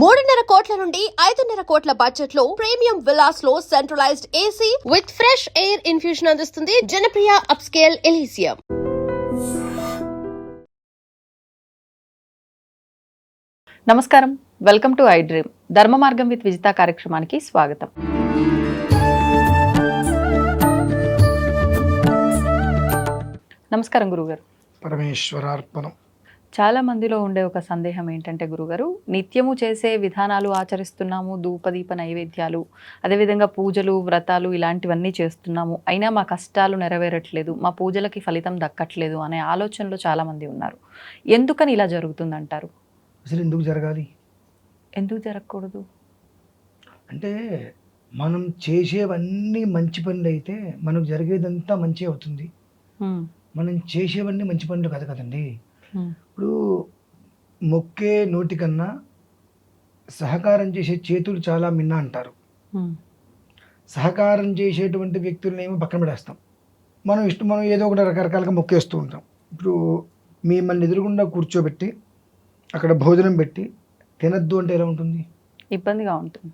3.5 కోట్ల నుండి 5.5 కోట్ల బడ్జెట్ లో ప్రీమియం విల్లాస్ లో centralised AC with fresh air infusion అందిస్తుంది జనప్రియ అప్స్కేల్ ఎలీసియం. నమస్కారం, వెల్కమ్ టు ఐ డ్రీమ్. ధర్మ మార్గం విత్ విజిత కార్యక్రమానికి స్వాగతం. నమస్కారం గురుగారు. పరమేశ్వరార్పణం. చాలా మందిలో ఉండే ఒక సందేహం ఏంటంటే గురుగారు, నిత్యము చేసే విధానాలు ఆచరిస్తున్నాము, ధూపదీప నైవేద్యాలు, అదేవిధంగా పూజలు వ్రతాలు ఇలాంటివన్నీ చేస్తున్నాము, అయినా మా కష్టాలు నెరవేరట్లేదు, మా పూజలకి ఫలితం దక్కట్లేదు అనే ఆలోచనలో చాలామంది ఉన్నారు. ఎందుకని ఇలా జరుగుతుందంటారు? అసలు ఎందుకు జరగాలి? ఎందుకు జరగకూడదు? అంటే మనం చేసేవన్నీ మంచి పనులు అయితే మనకు జరిగేదంతా మంచి అవుతుంది. మనం చేసేవన్నీ మంచి పనులు కాదు కదండి. ఇప్పుడు మొక్కే నోటికన్నా సహకారం చేసే చేతులు చాలా మిన్న అంటారు. సహకారం చేసేటువంటి వ్యక్తులను ఏమో పక్కన పడేస్తాం. మనం ఏదో ఒకటి రకరకాలుగా మొక్కేస్తూ ఉంటాం. ఇప్పుడు మిమ్మల్ని ఎదురుగుండా కూర్చోబెట్టి అక్కడ భోజనం పెట్టి తినద్దు అంటే ఎలా ఉంటుంది? ఇబ్బందిగా ఉంటుంది.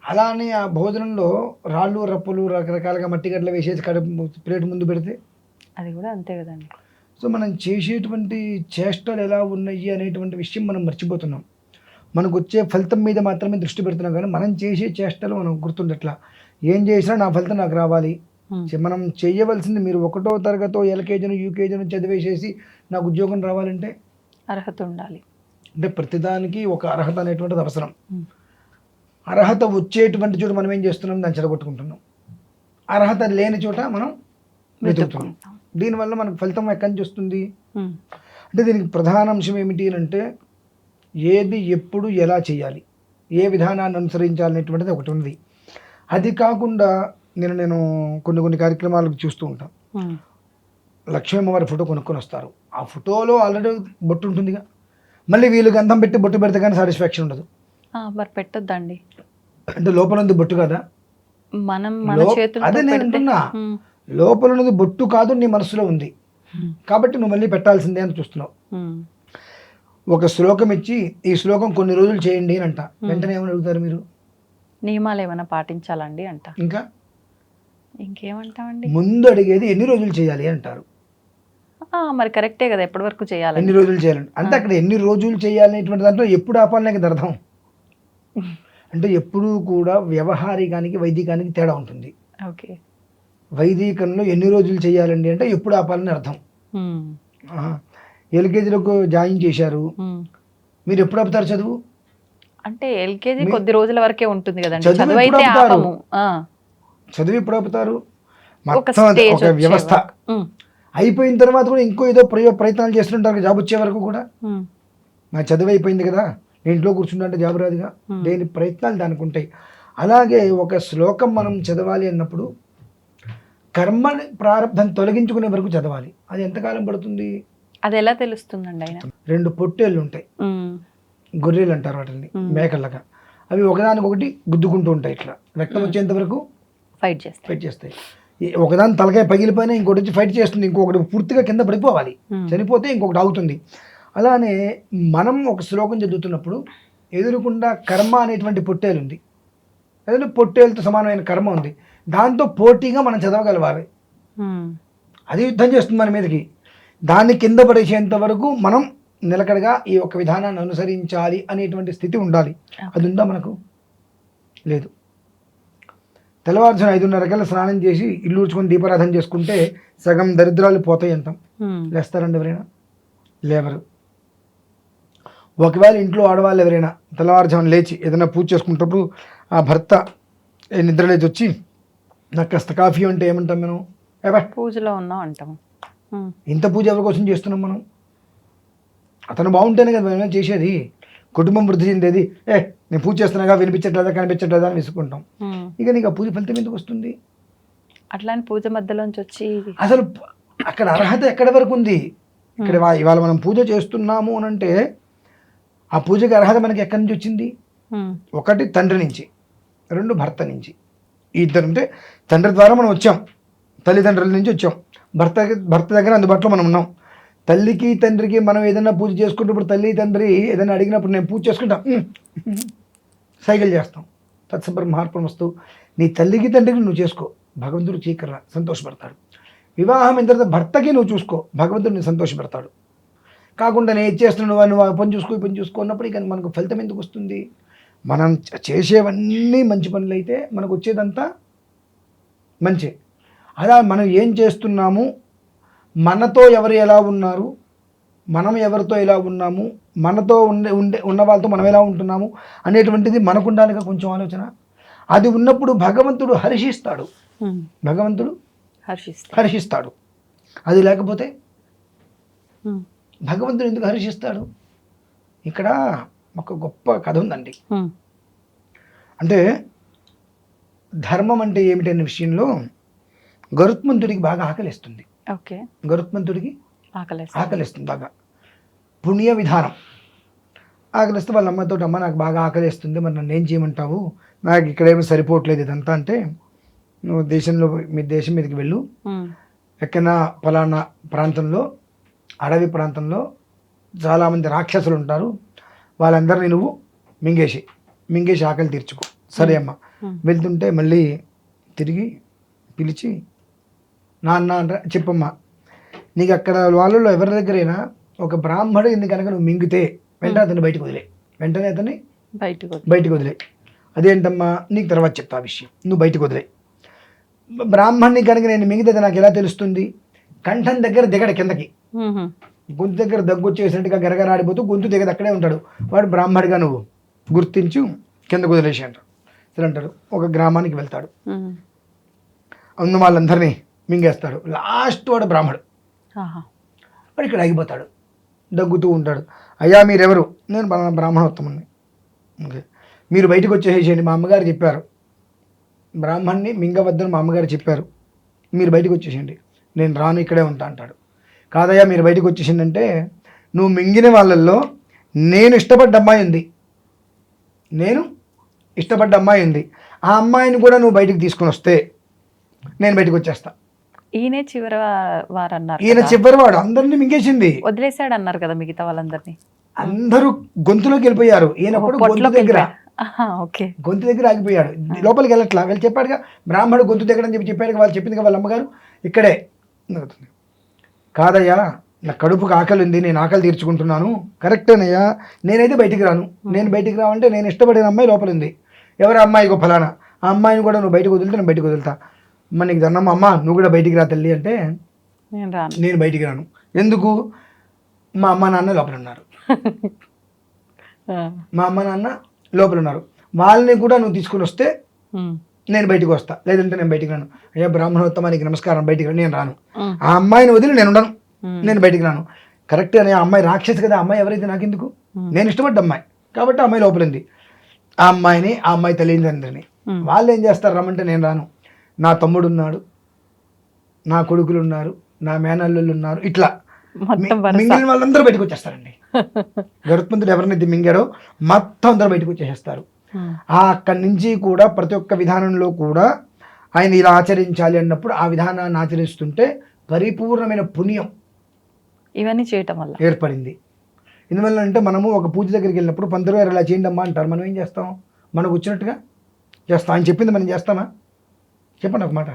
అలానే ఆ భోజనంలో రాళ్ళు రప్పులు రకరకాలుగా మట్టి గడ్డలు వేసేసి ప్లేట్ ముందు పెడితే అది కూడా అంతే కదండి. సో మనం చేసేటువంటి చేష్టలు ఎలా ఉన్నాయి అనేటువంటి విషయం మనం మర్చిపోతున్నాం. మనకు వచ్చే ఫలితం మీద మాత్రమే దృష్టి పెడుతున్నాం, కానీ మనం చేసే చేష్టలు మనం గుర్తుండట్లా. ఏం చేసినా నా ఫలితం నాకు రావాలి. మనం చేయవలసింది, మీరు 1వ తరగతో ఎల్కేజీను యూకేజీను చదివేసేసి నాకు ఉద్యోగం రావాలంటే అర్హత ఉండాలి. అంటే ప్రతిదానికి ఒక అర్హత అనేటువంటిది అవసరం. అర్హత వచ్చేటువంటి చోట మనం ఏం చేస్తున్నాం? దాన్ని చెడగొట్టుకుంటున్నాం. అర్హత లేని చోట మనం వెతుకుతున్నాం. దీనివల్ల మనకు ఫలితం ఎక్కడి నుంచి వస్తుంది? అంటే దీనికి ప్రధాన అంశం ఏమిటి అంటే, ఏది ఎప్పుడు ఎలా చేయాలి, ఏ విధానాన్ని అనుసరించాలనేటువంటిది ఒకటి ఉంది. అది కాకుండా నేను కొన్ని కార్యక్రమాలకు చూస్తూ ఉంటాను. లక్ష్మీమ్మవారి ఫోటో కొనుక్కొని వస్తారు. ఆ ఫోటోలో ఆల్రెడీ బొట్టు ఉంటుందిగా, మళ్ళీ వీళ్ళు గంధం పెట్టి బొట్టు పెడితే కానీ సాటిస్ఫాక్షన్ ఉండదు. మరి పెట్టొద్దండి. అంటే లోపల ఉంది బొట్టు కదా, అదే నేను అంటున్నా. లోపల ఉన్నది బొట్టు కాదు, నీ మనసులో ఉంది కాబట్టి నువ్వు మళ్ళీ పెట్టాల్సిందే అని చూస్తున్నావు. ఒక శ్లోకం ఇచ్చి ఈ శ్లోకం కొన్ని రోజులు చేయండి అని అంట, వెంటనే ఏమని అడుగుతారు మీరు? నియమాలు ఏమైనా పాటించాలండి అంట. ఇంకేమంటామండి? ముందు అడిగేది ఎన్ని రోజులు చేయాలి అంటారు. మరి కరెక్టే కదా, ఎప్పటి వరకు చేయాలి, ఎన్ని రోజులు చేయాలండి అంటే అక్కడ ఎన్ని రోజులు చేయాలనేటువంటి దాంట్లో ఎప్పుడు ఆపాలనే కదా అర్థం. అంటే ఎప్పుడూ కూడా వ్యవహారికానికి వైదికానికి తేడా ఉంటుంది. ఓకే, వైదికంలో ఎన్ని రోజులు చేయాలండి అంటే ఎప్పుడు ఆపాలని అర్థం. ఎల్కేజీలకు జాయిన్ చేశారు, మీరు ఎప్పుడు ఆపుతారు చదువు? అంటే ఎల్కేజీ కొద్ది రోజుల వరకే ఉంటుంది కదండి. చదువు ఎప్పుడు ఆపుతారు? ఒక వ్యవస్థ అయిపోయిన తర్వాత కూడా ఇంకో ఏదో ప్రయత్నాలు చేస్తుంటారు జాబ్ వచ్చే వరకు కూడా. నా చదువు అయిపోయింది కదా, నేను ఇంట్లో కూర్చుంటే జాబ్ రాదుగా, దేని ప్రయత్నాలు దానికి ఉంటాయి. అలాగే ఒక శ్లోకం మనం చదవాలి అన్నప్పుడు కర్మ ప్రారంభం తొలగించుకునే వరకు చదవాలి. అది ఎంతకాలం పడుతుంది? అది ఎలా తెలుస్తుందండి? ఆయన 2 పొట్టేళ్ళు ఉంటాయి, గొర్రెలు అంటారు వాటిని, మేకల్లాగా. అవి ఒకదానికొకటి గుద్దుకుంటూ ఉంటాయి, ఇట్లా రక్తం వచ్చేంత వరకు ఫైట్ చేస్తాయి. ఒకదాని తలకాయ పగిలిపోయినా ఇంకోటి వచ్చి ఫైట్ చేస్తుంది, ఇంకొకటి పూర్తిగా కింద పడిపోవాలి, చనిపోతే ఇంకొకటి ఆగుతుంది. అలానే మనం ఒక శ్లోకం చదువుతున్నప్పుడు ఎదురుకుండా కర్మ అనేటువంటి పొట్టేలు ఉంది, ఏదైనా పొట్టేలుతో సమానమైన కర్మ ఉంది, దాంతో పోటీగా మనం చదవగలవాలి. అది యుద్ధం చేస్తుంది మన మీదకి. దాన్ని కింద పడేసేంత వరకు మనం నిలకడగా ఈ ఒక విధానాన్ని అనుసరించాలి అనేటువంటి స్థితి ఉండాలి. అది ఉందా మనకు? లేదు. తెల్లవారుజామున 5:30 స్నానం చేసి ఇల్లు ఊడ్చుకొని దీపారాధన చేసుకుంటే సగం దరిద్రాలు పోతాయి అంటాం. లేస్తారండి ఎవరైనా? లేవరు. ఒకవేళ ఇంట్లో ఆడవాళ్ళు ఎవరైనా తెల్లవారుజామున లేచి ఏదైనా పూజ చేసుకుంటప్పుడు ఆ భర్త నిద్ర లేచి వచ్చి నాకు కాస్త కాఫీ అంటే ఏమంటాం మనం? పూజలో ఉన్నాం అంటాం. ఇంత పూజ ఎవరి కోసం చేస్తున్నాం మనం? అతను బాగుంటేనే కదా మనం చేసేది, కుటుంబం వృద్ధి చెందేది. నేను పూజ చేస్తున్నాగా, వినిపించట్లేదా కనిపించట్లేదా అని విసుకుంటాం. ఇక నీకు ఆ పూజ ఫలితం ఎందుకు వస్తుంది? అట్లానే పూజ మధ్యలోంచి వచ్చి అసలు అక్కడ అర్హత ఎక్కడి వరకు ఉంది? ఇక్కడ ఇవాళ మనం పూజ చేస్తున్నాము అని అంటే ఆ పూజకి అర్హత మనకి ఎక్కడి నుంచి వచ్చింది? 1 తండ్రి నుంచి, 2 భర్త నుంచి. ఈ ఇద్దరు అంటే తండ్రి ద్వారా మనం వచ్చాం, తల్లిదండ్రుల నుంచి వచ్చాం, భర్త దగ్గర అందుబాటులో మనం ఉన్నాం. తల్లికి తండ్రికి మనం ఏదైనా పూజ చేసుకుంటే, ఇప్పుడు తల్లి తండ్రి ఏదైనా అడిగినప్పుడు నేను పూజ చేసుకుంటా సైకిల్ చేస్తాం. తత్సబ్రహ్మార్పణ వస్తూ నీ తల్లికి తండ్రికి నువ్వు చేసుకో, భగవంతుడు చీకర్ర సంతోషపడతాడు. వివాహం అయిన తర్వాత భర్తకి నువ్వు చూసుకో, భగవంతుడు నేను సంతోషపెడతాడు. కాకుండా నేను చేస్తున్నావు నువ్వు ఆ పని చూసుకో ఈ పని చూసుకో అన్నప్పుడు ఇక మనకు ఫలితం ఎందుకు వస్తుంది? మనం చేసేవన్నీ మంచి పనులు అయితే మనకు వచ్చేదంతా మంచి. అలా మనం ఏం చేస్తున్నాము, మనతో ఎవరు ఎలా ఉన్నారు, మనం ఎవరితో ఎలా ఉన్నాము, మనతో ఉన్న వాళ్ళతో మనం ఎలా ఉంటున్నాము అనేటువంటిది మనకు ఉండాలిగా కొంచెం ఆలోచన. అది ఉన్నప్పుడు భగవంతుడు హర్షిస్తాడు. భగవంతుడు హర్షిస్తాడు. అది లేకపోతే భగవంతుడు ఎందుకు హర్షిస్తాడు? ఇక్కడ ఒక గొప్ప కథ ఉందండి. అంటే ధర్మం అంటే ఏమిటనే విషయంలో గరుత్మంతుడికి బాగా ఆకలిస్తుంది. గరుత్మంతుడికి ఆకలిస్తుంది బాగా, పుణ్య విధానం. ఆకలిస్తే వాళ్ళ అమ్మతో, అమ్మ నాకు బాగా ఆకలిస్తుంది, మరి నన్ను ఏం చేయమంటావు, నాకు ఇక్కడేమీ సరిపోవట్లేదు ఇదంతా అంటే, నువ్వు దేశంలో మీ దేశం మీదకి వెళ్ళు, ఎక్కడైనా ఫలానా ప్రాంతంలో అడవి ప్రాంతంలో చాలామంది రాక్షసులు ఉంటారు, వాళ్ళందరినీ నువ్వు మింగేసి ఆకలి తీర్చుకో. సరే అమ్మ. వెళ్తుంటే మళ్ళీ తిరిగి పిలిచి, నాన్న చెప్పమ్మా, నీకు అక్కడ వాళ్ళలో ఎవరి దగ్గరైనా ఒక బ్రాహ్మణుడిని కనుక నువ్వు మింగితే వెంటనే అతన్ని బయటకు వదిలే, వెంటనే అతన్ని బయటకు వదిలే. అదేంటమ్మా, నీకు తర్వాత చెప్తా ఆ విషయం, నువ్వు బయటకు వదిలే. బ్రాహ్మణ్ణి కనుక నేను మింగితే నాకు ఎలా తెలుస్తుంది? కంఠం దగ్గర దిగడ కిందకి, గొంతు దగ్గర దగ్గు వచ్చేసినట్టుగా గరగరాడిపోతూ గొంతు దగ్గర అక్కడే ఉంటాడు, వాడు బ్రాహ్మడిగా నువ్వు గుర్తించు, కిందకు వదిలేసి అంటారు. సరే అంటారు. ఒక గ్రామానికి వెళ్తాడు, ఉన్న వాళ్ళందరినీ మింగేస్తాడు. లాస్ట్ వాడు బ్రాహ్మడు, వాడు ఇక్కడ ఆగిపోతాడు, దగ్గుతూ ఉంటాడు. అయ్యా మీరెవరు? నేను బ్రాహ్మణోత్తముని. ఓకే, మీరు బయటకు వచ్చేసేయండి, మా అమ్మగారు చెప్పారు, బ్రాహ్మణ్ణి మింగవద్దని మా అమ్మగారు చెప్పారు, మీరు బయటకు వచ్చేసేయండి, నేను రాను, ఇక్కడే ఉంటా అంటాడు. కాదయ్యా మీరు బయటకు వచ్చేసిందంటే, నువ్వు మింగిన వాళ్ళల్లో నేను ఇష్టపడ్డ అమ్మాయి ఉంది, ఆ అమ్మాయిని కూడా నువ్వు బయటకు తీసుకుని వస్తే నేను బయటకు వచ్చేస్తా. ఈయన చివరి వారు అన్నారు, ఈయన చివరి వాడు, అందరినీ మింగేసింది, వదిలేసాడు అన్నారు కదా మిగతా వాళ్ళందరినీ. అందరూ గొంతులోకి వెళ్ళిపోయారు, ఈయన గొంతు దగ్గర ఆగిపోయాడు, లోపలికి వెళ్ళట్లా. వీళ్ళు చెప్పాడుగా బ్రాహ్మడు గొంతు దగ్గర అని చెప్పాడుగా, వాళ్ళు చెప్పింది వాళ్ళ అమ్మగారు, ఇక్కడే. కాదయ్యా నా కడుపుకి ఆకలి ఉంది, నేను ఆకలి తీర్చుకుంటున్నాను. కరెక్టేనయ్యా, నేనైతే బయటికి రాను. నేను బయటికి రావంటే నేను ఇష్టపడిన అమ్మాయి లోపల ఉంది, ఎవరి అమ్మాయికో ఫలానా, ఆ అమ్మాయిని కూడా నువ్వు బయటకు వదిలితే నేను బయటకు వదులుతా. అమ్మ నీకు దండం, అమ్మ నువ్వు కూడా బయటికి రా తల్లి అంటే, నేను బయటికి రాను. ఎందుకు? మా అమ్మ నాన్న లోపల ఉన్నారు, మా అమ్మ నాన్న లోపల ఉన్నారు, వాళ్ళని కూడా నువ్వు తీసుకుని వస్తే నేను బయటకు వస్తా, లేదంటే నేను బయటికి రాను. అయ్యా బ్రాహ్మణోత్తమానికి నమస్కారం, బయటికి రాను, నేను రాను. ఆ అమ్మాయిని వదిలి నేను ఉండను, నేను బయటికి రాను. కరెక్టే అని, ఆ అమ్మాయి రాక్షసి కదా, ఆ అమ్మాయి ఎవరైతే నాకెందుకు, నేను ఇష్టపడ్డ అమ్మాయి కాబట్టి ఆ అమ్మాయి లోపల ఉంది. ఆ అమ్మాయిని, ఆ అమ్మాయి తల్లిదండ్రులని వాళ్ళు ఏం చేస్తారు, రమ్మంటే నేను రాను. నా తమ్ముడు ఉన్నాడు, నా కొడుకులు ఉన్నారు, నా మేనల్లుళ్ళు ఉన్నారు, ఇట్లా మింగిన వాళ్ళందరూ బయటకు వచ్చేస్తారండి. గరుత్మంతుడు ఎవరినైతే మింగాడో మొత్తం అందరూ బయటకు వచ్చేసేస్తారు. అక్కడి నుంచి కూడా ప్రతి ఒక్క విధానంలో కూడా ఆయన ఇలా ఆచరించాలి అన్నప్పుడు ఆ విధానాన్ని ఆచరిస్తుంటే పరిపూర్ణమైన పుణ్యం ఇవన్నీ చేయటం వల్ల ఏర్పడింది. ఎందువల్ల అంటే మనము ఒక పూజ దగ్గరికి వెళ్ళినప్పుడు పంతులు గారు ఇలా చేయండి అమ్మా అంటారు, మనం ఏం చేస్తాం, మనకు వచ్చినట్టుగా చేస్తాం. ఆయన చెప్పింది మనం చేస్తామా? చెప్పండి ఒక మాట.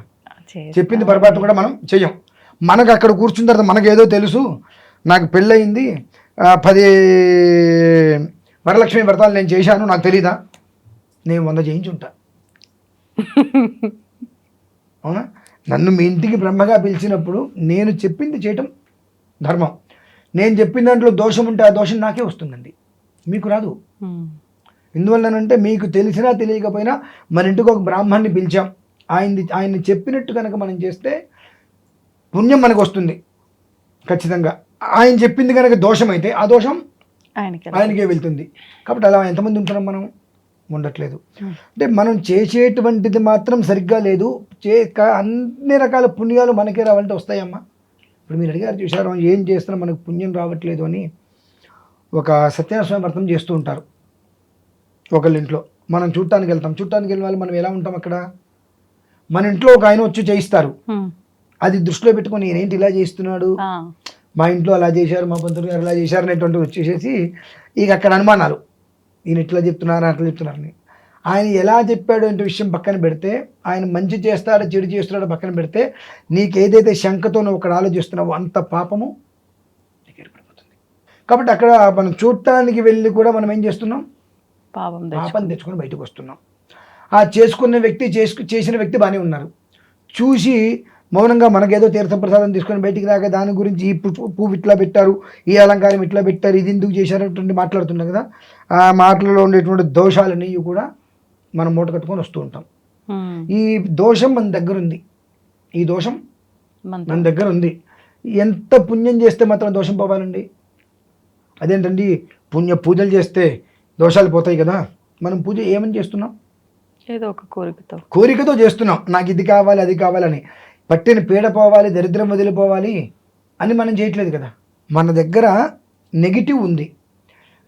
చెప్పింది పొరపాటు కూడా మనం చెయ్యం. మనకు అక్కడ కూర్చున్న తర్వాత మనకు ఏదో తెలుసు, నాకు పెళ్ళయింది, 10 వరలక్ష్మి వ్రతాలు నేను చేశాను, నాకు తెలీదా? నేను 100 చేయించి ఉంటా. అవునా? నన్ను మీ ఇంటికి బ్రహ్మగా పిలిచినప్పుడు నేను చెప్పింది చేయటం ధర్మం. నేను చెప్పిన దాంట్లో దోషం ఉంటే ఆ దోషం నాకే వస్తుందండి, మీకు రాదు. ఎందువల్లనంటే మీకు తెలిసినా తెలియకపోయినా మన ఇంటికి ఒక బ్రాహ్మణ్ణి పిలిచాం, ఆయన్ని చెప్పినట్టు కనుక మనం చేస్తే పుణ్యం మనకు వస్తుంది ఖచ్చితంగా. ఆయన చెప్పింది కనుక దోషం అయితే ఆ దోషం ఆయనకే వెళ్తుంది. కాబట్టి అలా ఎంతమంది ఉంటున్నాం మనం? ఉండట్లేదు. అంటే మనం చేసేటువంటిది మాత్రం సరిగ్గా లేదు, అన్ని రకాల పుణ్యాలు మనకే రావాలంటే వస్తాయమ్మా. ఇప్పుడు మీరు అడిగారు చూసారు, ఏం చేస్తున్నా మనకు పుణ్యం రావట్లేదు అని. ఒక సత్యనారాయణ స్వామి వ్రతం చేస్తూ ఉంటారు ఒకళ్ళ ఇంట్లో, మనం చూడటానికి వెళ్తాం. చూడటానికి వెళ్ళిన వాళ్ళు మనం ఎలా ఉంటాం అక్కడ, మన ఇంట్లో ఒక ఆయన వచ్చి చేయిస్తారు, అది దృష్టిలో పెట్టుకొని నేనేంటి ఇలా చేస్తున్నాడు, మా ఇంట్లో అలా చేశారు, మా పంతులు గారు అలా చేశారు అనేటువంటి వచ్చేసేసి ఇక అక్కడ అనుమానాలు, ఈయన ఇట్లా చెప్తున్నారు అట్లా చెప్తున్నారని. ఆయన ఎలా చెప్పాడు అంటే విషయం పక్కన పెడితే, ఆయన మంచి చేస్తాడో చెడు చేస్తున్నాడో పక్కన పెడితే, నీకు ఏదైతే శంకతో నువ్వు ఒకటి ఆలోచిస్తున్నావో అంత పాపము నీకు ఏర్పడిపోతుంది. కాబట్టి అక్కడ మనం చూడటానికి వెళ్ళి కూడా మనం ఏం చేస్తున్నాం, పాపం తెచ్చుకొని బయటకు వస్తున్నాం. ఆ చేసుకున్న వ్యక్తి చేసిన వ్యక్తి బాగానే ఉన్నారు, చూసి మౌనంగా మనకేదో తీర్థప్రసాదం తీసుకొని బయటికి రాక దాని గురించి ఈ పువ్వు ఇట్లా పెట్టారు, ఈ అలంకారం ఇట్లా పెట్టారు, ఇది ఎందుకు చేశారటువంటి మాట్లాడుతున్నాం కదా. ఆ మాటలలో ఉండేటువంటి దోషాలని కూడా మనం మూట కట్టుకొని వస్తూ ఉంటాం. ఈ దోషం మన దగ్గర ఉంది, ఈ దోషం మన దగ్గర ఉంది. ఎంత పుణ్యం చేస్తే మాత్రం దోషం పోవాలండి? అదేంటండి పూజలు చేస్తే దోషాలు పోతాయి కదా. మనం పూజ ఏమని చేస్తున్నాం, ఏదో ఒక కోరికతో చేస్తున్నాం. నాకు ఇది కావాలి అది కావాలని, పట్టిన పీడ పోవాలి, దరిద్రం వదిలిపోవాలి అని మనం చేయట్లేదు కదా. మన దగ్గర నెగిటివ్ ఉంది.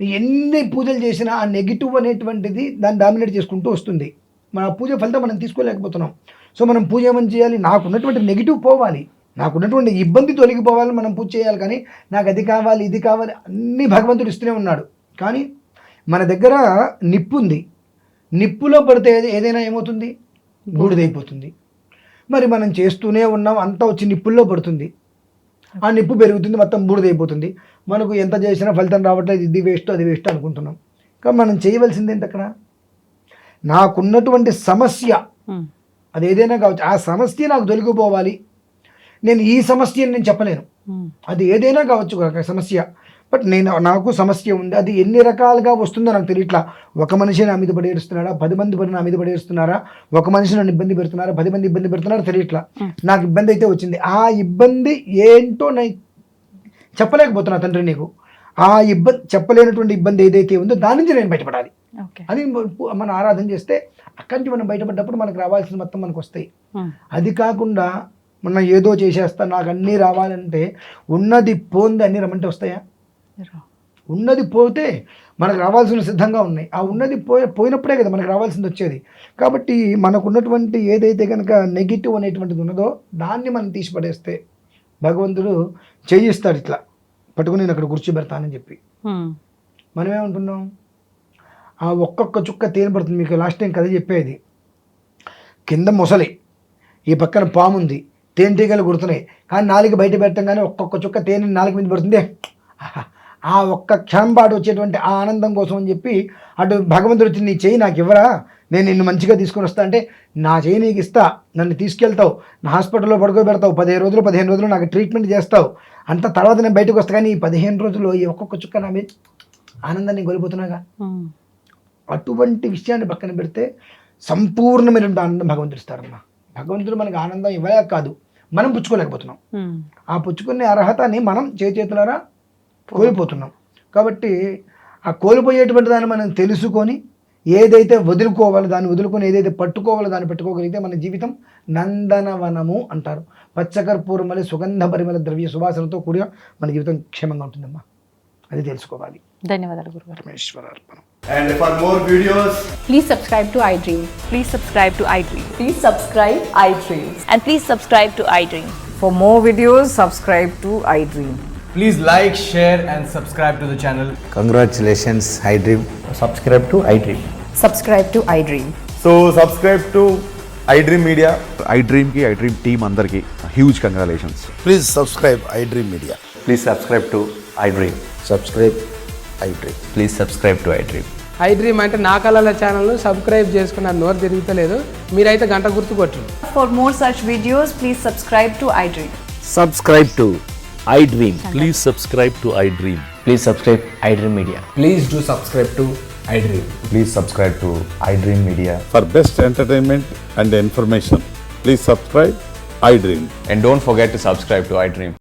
ఎన్ని పూజలు చేసినా ఆ నెగిటివ్ అనేటువంటిది దాన్ని డామినేట్ చేసుకుంటూ వస్తుంది. మన పూజ ఫలితం మనం తీసుకోలేకపోతున్నాం. సో మనం పూజ ఏమని చేయాలి, నాకున్నటువంటి నెగిటివ్ పోవాలి, నాకున్నటువంటి ఇబ్బంది తొలగిపోవాలని మనం పూజ చేయాలి. కానీ నాకు అది కావాలి ఇది కావాలి అన్నీ భగవంతుడు ఇస్తూనే ఉన్నాడు. కానీ మన దగ్గర నిప్పు ఉంది, నిప్పులో పడితే ఏదైనా ఏమవుతుంది, బూడిదైపోతుంది. మరి మనం చేస్తూనే ఉన్నాం, అంతా వచ్చి నిప్పుల్లో పడుతుంది, ఆ నిప్పు పెరుగుతుంది, మొత్తం బూడిదైపోతుంది. మనకు ఎంత చేసినా ఫలితం రావట్లేదు, ఇది వేస్ట్ అది వేస్ట్ అనుకుంటున్నాం. కానీ మనం చేయవలసింది ఏంటి, అక్కడ నాకున్నటువంటి సమస్య అది ఏదైనా కావచ్చు, ఆ సమస్య నాకు తొలగిపోవాలి. నేను ఈ సమస్యని నేను చెప్పలేను, అది ఏదైనా కావచ్చు సమస్య. బట్ నాకు సమస్య ఉంది, అది ఎన్ని రకాలుగా వస్తుందో నాకు తెలియట్లా. ఒక మనిషి నా మీద పడి ఏడుస్తున్నాడా, 10 మంది నా మీద పడి ఏడుస్తున్నారా, ఒక మనిషి నన్ను ఇబ్బంది పెడుతున్నారా, 10 మంది ఇబ్బంది పెడుతున్నారా తెలియట్లా. నాకు ఇబ్బంది అయితే వచ్చింది, ఆ ఇబ్బంది ఏంటో నేను చెప్పలేకపోతున్నా తండ్రి నీకు. ఆ ఇబ్బంది చెప్పలేనటువంటి ఇబ్బంది ఏదైతే ఉందో దాని నుంచి నేను బయటపడాలి అని మనం ఆరాధన చేస్తే అక్కడి నుంచి మనం బయటపడ్డప్పుడు మనకు రావాల్సిన మొత్తం మనకు వస్తాయి. అది కాకుండా మనం ఏదో చేసేస్తా నాకు అన్నీ రావాలంటే, ఉన్నది పోంది అన్నీ రమ్మంటే వస్తాయా? ఉన్నది పోతే మనకు రావాల్సిన సిద్ధంగా ఉన్నాయి, ఆ ఉన్నది పోయినప్పుడే కదా మనకు రావాల్సింది వచ్చేది. కాబట్టి మనకున్నటువంటి ఏదైతే కనుక నెగిటివ్ అనేటువంటిది ఉన్నదో దాన్ని మనం తీసి పడేస్తే భగవంతుడు చేయిస్తాడు, ఇట్లా పట్టుకుని నేను అక్కడ కూర్చోబెడతానని చెప్పి. మనమేమంటున్నాం, ఆ ఒక్కొక్క చుక్క తేనె పడుతుంది. మీకు లాస్ట్ టైం కథ చెప్పేది, కింద మొసలి, ఈ పక్కన పాము ఉంది, తేనెటీగలు కుడుతున్నాయి, కానీ నాలుగు బయట పెట్టంగానే ఒక్కొక్క చుక్క తేనె నాలుగు మీద పడుతుంది. ఆ ఒక్క క్షణం పాటు వచ్చేటువంటి ఆ ఆనందం కోసం అని చెప్పి అటు భగవంతుడు వచ్చి నీ చెయ్యి నాకు ఇవ్వరా, నేను నిన్ను మంచిగా తీసుకొని వస్తా అంటే, నా చెయ్యి నీకు ఇస్తా, నన్ను తీసుకెళ్తావు, నా హాస్పిటల్లో పడుకోబెడతావు, 15 రోజులు నాకు ట్రీట్మెంట్ చేస్తావు, అంత తర్వాత నేను బయటకు వస్తా. కానీ ఈ 15 రోజుల్లో ఈ ఒక్కొక్క చుక్క నా మీద ఆనందాన్ని కోల్పోతున్నాగా. అటువంటి విషయాన్ని పక్కన పెడితే సంపూర్ణమైనటువంటి ఆనందం భగవంతుడు ఇస్తారమ్మా. భగవంతుడు మనకు ఆనందం ఇవ్వలేక కాదు, మనం పుచ్చుకోలేకపోతున్నాం. ఆ పుచ్చుకునే అర్హతని మనం చేతులారా కోల్పోతున్నాం. కాబట్టి ఆ కోల్పోయేటువంటి దాన్ని మనం తెలుసుకొని ఏదైతే వదులుకోవాలో దాన్ని వదులుకొని, ఏదైతే పట్టుకోవాలో దాన్ని పట్టుకోగలిగితే మన జీవితం నందనవనము అంటారు. పచ్చకర్పూరం వలె సుగంధ పరిమళ ద్రవ్య సువాసనతో కూడిన మన జీవితం క్షేమంగా ఉంటుందమ్మా. అది తెలుసుకోవాలి. ధన్యవాదాలు గురుగారు. పరమేశ్వరార్పణం. And for more videos, please subscribe to iDream. Please subscribe to iDream. Please subscribe iDream. And please subscribe to iDream. For more videos, subscribe to iDream. please like, share and subscribe to the channel. Congratulations, iDream. Subscribe to iDream. Subscribe to iDream. So subscribe to iDream Media. iDream ki iDream team andarki huge congratulations. Please subscribe iDream Media. Please subscribe to iDream. Subscribe iDream. Please subscribe to iDream. iDream అంటే నా కళల ఛానల్ను subscribe చేసుకున్న నోరు తిరుగుతలేదు, మీరైతే గంట గుర్తు కొట్టండి. For more such videos, please subscribe to iDream. Subscribe to iDream. Please subscribe to iDream. Please subscribe iDream Media. Please do subscribe to iDream. Please subscribe to iDream Media. For best entertainment and information, please subscribe iDream. And don't forget to subscribe to iDream.